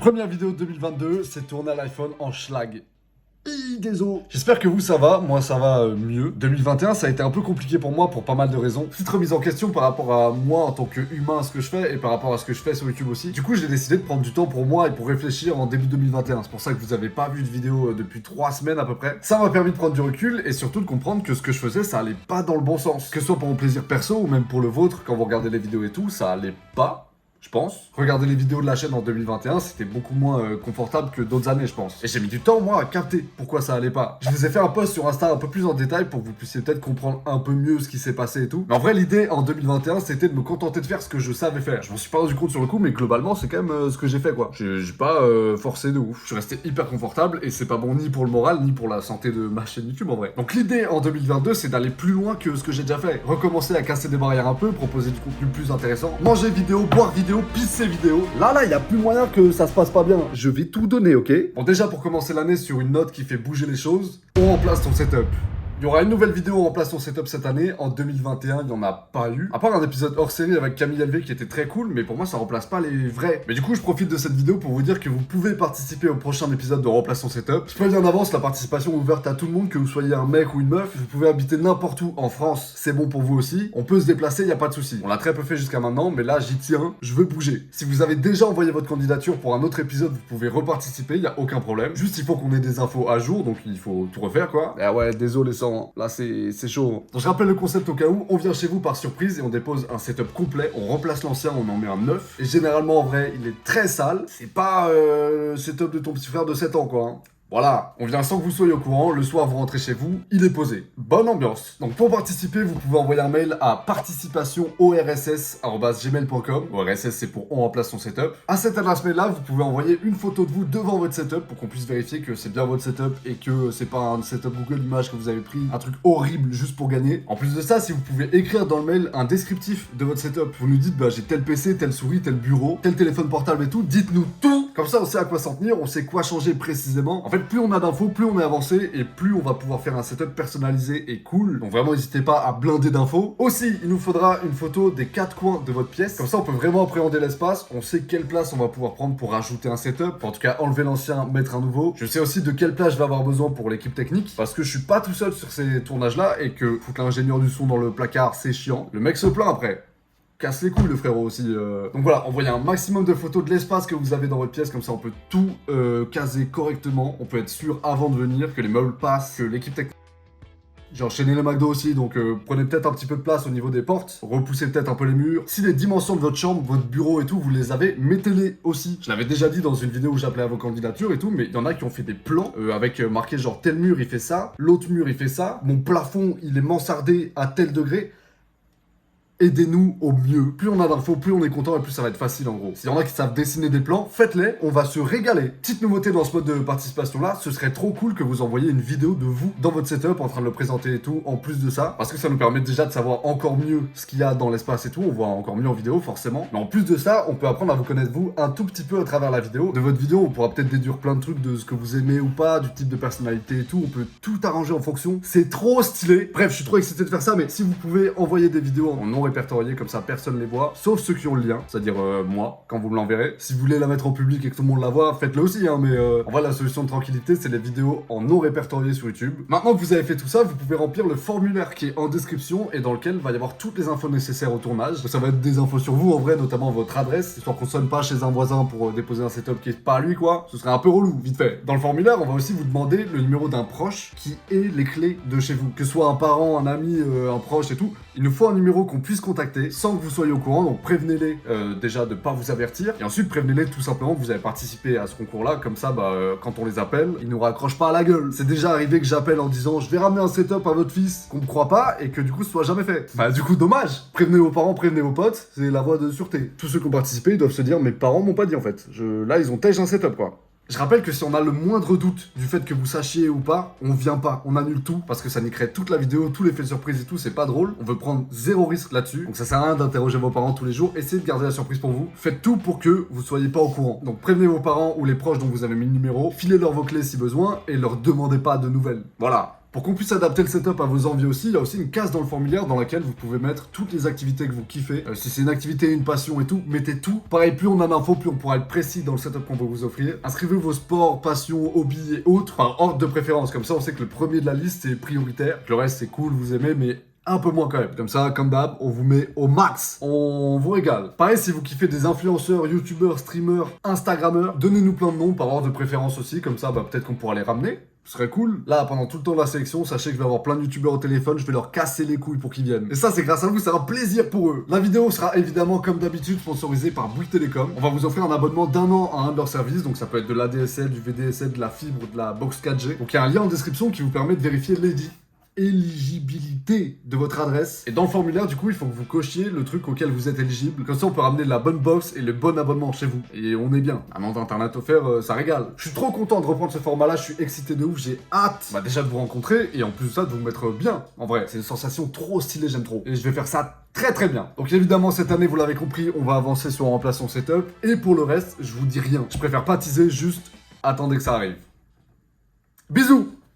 Première vidéo de 2022, c'est tourné à l'iPhone en schlag. Désolé. J'espère que vous ça va, moi ça va mieux. 2021 ça a été un peu compliqué pour moi pour pas mal de raisons. Petite remise en question par rapport à moi en tant qu'humain, ce que je fais et par rapport à ce que je fais sur YouTube aussi. Du coup j'ai décidé de prendre du temps pour moi et pour réfléchir en début 2021. C'est pour ça que vous avez pas vu de vidéo depuis 3 semaines à peu près. Ça m'a permis de prendre du recul et surtout de comprendre que ce que je faisais ça allait pas dans le bon sens. Que ce soit pour mon plaisir perso ou même pour le vôtre, quand vous regardez les vidéos et tout, ça allait pas. Je pense. Regarder les vidéos de la chaîne en 2021, c'était beaucoup moins confortable que d'autres années, je pense. Et j'ai mis du temps, moi, à capter pourquoi ça allait pas. Je vous ai fait un post sur Insta un peu plus en détail pour que vous puissiez peut-être comprendre un peu mieux ce qui s'est passé et tout. Mais en vrai, l'idée en 2021, c'était de me contenter de faire ce que je savais faire. Je m'en suis pas rendu compte sur le coup, mais globalement, c'est quand même ce que j'ai fait, quoi. J'ai pas forcé de ouf. Je suis resté hyper confortable et c'est pas bon ni pour le moral, ni pour la santé de ma chaîne YouTube, en vrai. Donc l'idée en 2022, c'est d'aller plus loin que ce que j'ai déjà fait. Recommencer à casser des barrières un peu, proposer du contenu plus intéressant, manger vidéo, boire vidéo, pisser vidéo. Là, il y a plus moyen que ça se passe pas bien. Je vais tout donner, ok? Bon, déjà, pour commencer l'année sur une note qui fait bouger les choses, on remplace ton setup. Il y aura une nouvelle vidéo en remplace ton setup cette année. En 2021, il n'y en a pas eu. À part un épisode hors série avec Camille LV qui était très cool, mais pour moi, ça remplace pas les vrais. Mais du coup, je profite de cette vidéo pour vous dire que vous pouvez participer au prochain épisode de Remplace ton setup. Je préviens en avance, la participation est ouverte à tout le monde, que vous soyez un mec ou une meuf. Vous pouvez habiter n'importe où en France, c'est bon pour vous aussi. On peut se déplacer, il n'y a pas de souci. On l'a très peu fait jusqu'à maintenant, mais là, j'y tiens, je veux bouger. Si vous avez déjà envoyé votre candidature pour un autre épisode, vous pouvez reparticiper, il n'y a aucun problème. Juste, il faut qu'on ait des infos à jour, donc il faut tout refaire, quoi. Ah ouais, désolé, sans. Là, c'est chaud. Donc je rappelle le concept au cas où, on vient chez vous par surprise et on dépose un setup complet, on remplace l'ancien, on en met un neuf. Et généralement en vrai, il est très sale. C'est pas le setup de ton petit frère de 7 ans quoi. Hein. Voilà, on vient sans que vous soyez au courant, le soir vous rentrez chez vous, il est posé. Bonne ambiance. Donc pour participer, vous pouvez envoyer un mail à participationorss@gmail.com. ORSS c'est pour on remplace son setup. À cette adresse mail là, vous pouvez envoyer une photo de vous devant votre setup pour qu'on puisse vérifier que c'est bien votre setup et que c'est pas un setup Google Images que vous avez pris, un truc horrible juste pour gagner. En plus de ça, si vous pouvez écrire dans le mail un descriptif de votre setup, vous nous dites bah j'ai tel PC, telle souris, tel bureau, tel téléphone portable et tout, dites-nous tout. Comme ça on sait à quoi s'en tenir, on sait quoi changer précisément. En fait, plus on a d'infos, plus on est avancé et plus on va pouvoir faire un setup personnalisé et cool. Donc vraiment, n'hésitez pas à blinder d'infos. Aussi, il nous faudra une photo des 4 coins de votre pièce. Comme ça, on peut vraiment appréhender l'espace. On sait quelle place on va pouvoir prendre pour rajouter un setup. Enfin, en tout cas, enlever l'ancien, mettre un nouveau. Je sais aussi de quelle place je vais avoir besoin pour l'équipe technique. Parce que je suis pas tout seul sur ces tournages-là et que foutre l'ingénieur du son dans le placard, c'est chiant. Le mec se plaint après. Casse les couilles le frérot aussi. Donc voilà, envoyez un maximum de photos de l'espace que vous avez dans votre pièce, comme ça on peut tout caser correctement. On peut être sûr avant de venir que les meubles passent, que l'équipe technique... J'ai enchaîné le McDo aussi, donc prenez peut-être un petit peu de place au niveau des portes, repoussez peut-être un peu les murs. Si les dimensions de votre chambre, votre bureau et tout, vous les avez, mettez-les aussi. Je l'avais déjà dit dans une vidéo où j'appelais à vos candidatures et tout, mais il y en a qui ont fait des plans avec marqué genre tel mur il fait ça, l'autre mur il fait ça, mon plafond il est mansardé à tel degré. Aidez-nous au mieux. Plus on a d'infos, plus on est content et plus ça va être facile en gros. S'il y en a qui savent dessiner des plans, faites-les, on va se régaler. Petite nouveauté dans ce mode de participation là, ce serait trop cool que vous envoyiez une vidéo de vous dans votre setup en train de le présenter et tout, en plus de ça, parce que ça nous permet déjà de savoir encore mieux ce qu'il y a dans l'espace et tout, on voit encore mieux en vidéo forcément. Mais en plus de ça, on peut apprendre à vous connaître vous un tout petit peu à travers la vidéo. De votre vidéo, on pourra peut-être déduire plein de trucs de ce que vous aimez ou pas, du type de personnalité et tout, on peut tout arranger en fonction. C'est trop stylé. Bref, je suis trop excité de faire ça, mais si vous pouvez envoyer des vidéos en non répertoriées, comme ça personne les voit, sauf ceux qui ont le lien, c'est-à-dire moi, quand vous me l'enverrez. Si vous voulez la mettre en public et que tout le monde la voit, faites-le aussi, hein, mais en vrai la solution de tranquillité, c'est les vidéos en non répertoriées sur YouTube. Maintenant que vous avez fait tout ça, vous pouvez remplir le formulaire qui est en description et dans lequel va y avoir toutes les infos nécessaires au tournage. Ça va être des infos sur vous en vrai, notamment votre adresse, histoire qu'on sonne pas chez un voisin pour déposer un setup qui est pas à lui quoi. Ce serait un peu relou, vite fait. Dans le formulaire, on va aussi vous demander le numéro d'un proche qui ait les clés de chez vous. Que ce soit un parent, un ami, un proche et tout, il nous faut un numéro qu'on puisse contacter sans que vous soyez au courant, donc prévenez-les déjà de pas vous avertir, et ensuite prévenez-les tout simplement que vous avez participé à ce concours-là, comme ça, quand on les appelle, ils nous raccrochent pas à la gueule. C'est déjà arrivé que j'appelle en disant je vais ramener un setup à votre fils, qu'on me croit pas, et que du coup ce soit jamais fait. Bah du coup dommage, prévenez vos parents, prévenez vos potes, c'est la voie de sûreté. Tous ceux qui ont participé, ils doivent se dire mes parents m'ont pas dit en fait, là ils ont tège un setup quoi. Je rappelle que si on a le moindre doute du fait que vous sachiez ou pas, on vient pas, on annule tout, parce que ça niquerait toute la vidéo, tout l'effet de surprise et tout, c'est pas drôle. On veut prendre zéro risque là-dessus, donc ça sert à rien d'interroger vos parents tous les jours, essayez de garder la surprise pour vous. Faites tout pour que vous soyez pas au courant. Donc prévenez vos parents ou les proches dont vous avez mis le numéro, filez-leur vos clés si besoin, et leur demandez pas de nouvelles. Voilà. Pour qu'on puisse adapter le setup à vos envies aussi, il y a aussi une case dans le formulaire dans laquelle vous pouvez mettre toutes les activités que vous kiffez. Si c'est une activité, une passion et tout, mettez tout. Pareil, plus on a d'infos, plus on pourra être précis dans le setup qu'on peut vous offrir. Inscrivez vos sports, passions, hobbies et autres par ordre de préférence. Comme ça, on sait que le premier de la liste, c'est prioritaire. Le reste, c'est cool, vous aimez, mais un peu moins quand même. Comme ça, comme d'hab, on vous met au max. On vous régale. Pareil, si vous kiffez des influenceurs, youtubeurs, streamers, instagrammeurs, donnez-nous plein de noms par ordre de préférence aussi. Comme ça, peut-être qu'on pourra les ramener. Ce serait cool. Là, pendant tout le temps de la sélection, sachez que je vais avoir plein de youtubeurs au téléphone, je vais leur casser les couilles pour qu'ils viennent. Et ça, c'est grâce à vous, ça un plaisir pour eux. La vidéo sera évidemment, comme d'habitude, sponsorisée par Bouygues Télécom. On va vous offrir un abonnement d'1 an à un de leurs services, donc ça peut être de l'ADSL, du VDSL, de la fibre, de la box 4G. Donc il y a un lien en description qui vous permet de vérifier l'éligibilité de votre adresse. Et dans le formulaire, du coup, il faut que vous cochiez le truc auquel vous êtes éligible. Comme ça, on peut ramener la bonne box et le bon abonnement chez vous. Et on est bien. Un an d'internet offert, ça régale. Je suis trop content de reprendre ce format-là. Je suis excité de ouf. J'ai hâte, déjà de vous rencontrer et en plus de ça, de vous mettre bien. En vrai, c'est une sensation trop stylée, j'aime trop. Et je vais faire ça très très bien. Donc évidemment, cette année, vous l'avez compris, on va avancer sur un remplaçant setup. Et pour le reste, je vous dis rien. Je préfère pas teaser, juste attendez que ça arrive. Bisous!